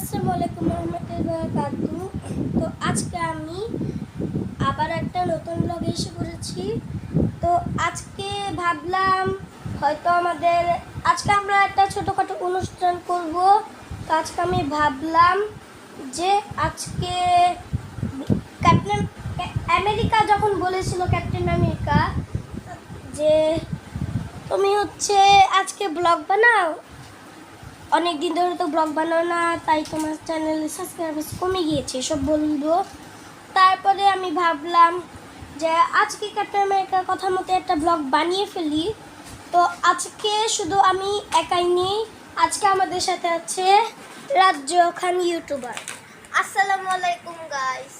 আসসালামু আলাইকুম রহমতুল্লাহ কাতু। তো আজকে আমি আবার একটা নতুন ব্লগে এসে পড়েছি। তো আজকে ভাবলাম হয়তো আজকে আমরা একটা ছোটোখাটো অনুষ্ঠান করব। তো আজকে আমি ভাবলাম যে আজকে ক্যাপ্টেন আমেরিকা যখন বলেছিল ক্যাপ্টেন আমেরিকা যে তুমি আজকে ব্লগ বানাও, অনেক দিন ধরে তো ব্লগ বানাও না, তাই তোমার চ্যানেলে সাবস্ক্রাইবার্স কমে গিয়েছে, এসব বলবো। তারপরে আমি ভাবলাম যে আজকে ক্যাপ্টেন আমেরিকার কথা মতো একটা ব্লগ বানিয়ে ফেলি। তো আজকে শুধু আমি একাই নেই, আজকে আমাদের সাথে আছে রাজ্য খান ইউটিউবার। আসসালামু আলাইকুম গাইস।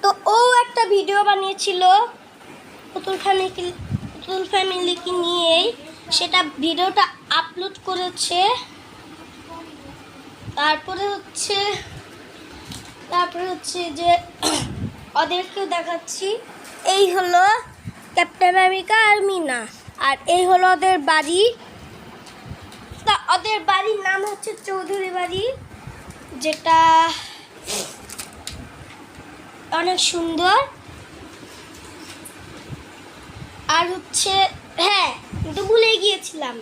তো ও একটা ভিডিও বানিয়েছিল পুতুল ফ্যামিলিকে নিয়েই, সেটা ভিডিওটা আপলোড করেছে। তারপরে হচ্ছে যে ওদেরকেও দেখাচ্ছি। এই হলো ক্যাপ্টেন আমেরিকা আর মিনা, আর এই হলো ওদের বাড়ি। তা ওদের বাড়ির নাম হচ্ছে চৌধুরী বাড়ি, যেটা অনেক সুন্দর। আর হ্যাঁ, কিন্তু ভুলে গিয়েছিলাম,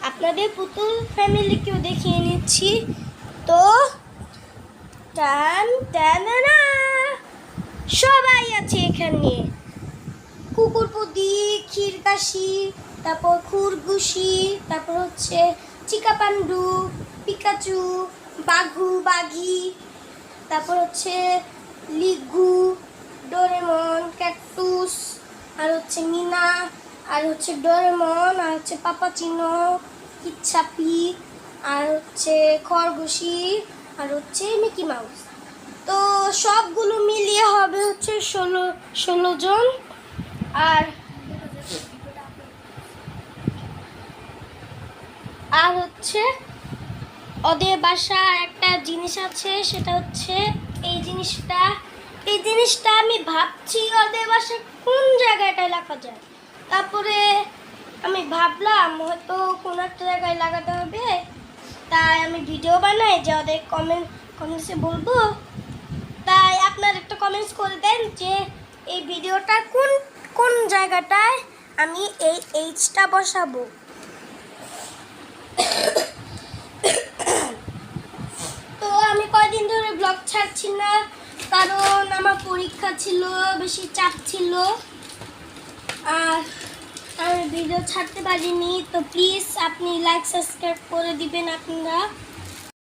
আপনাদের পুতুল ফ্যামিলিকেও দেখিয়ে নিচ্ছি। তো সবাই আছে এখানে, কুকুরপুদি, ক্ষীরকাশি, তারপর খুরগুশি, তারপর চিকাপান্ডু, পিকাচু, বাঘি, তারপর লিগু, ডোরেমন, ক্যাকটুস, আর মিনা, আর ডোরেমন, আর পাপাচিনো, কিচ্ছাপি, আর খরগোশি, আর মিকি মাউস। তো সবগুলো মিলিয়ে হবে 16 জন। আর ওদের বাসায় একটা জিনিস আছে, সেটা এই জিনিসটা আমি ভাবছি ওদের বাসায় কোন জায়গাটায় রাখা যায়। তারপরে আমি ভাবলাম হয়তো কোনো একটা জায়গায় লাগাতে হবে, তাই আমি ভিডিও বানাই যে ওদের কমেন্টসে বলবো। তাই আপনার একটা কমেন্টস করে দেন যে এই ভিডিওটা কোন জায়গাটায় আমি এই এইচটা বসাবো। তো আমি কয়দিন ধরে ব্লগ ছাড়ছি না, কারণ আমার পরীক্ষা ছিল, বেশি চাপ ছিল, আর আমি ভিডিও ছাড়তে পারিনি। তো প্লিজ আপনি লাইক সাবস্ক্রাইব করে দিবেন আপনারা।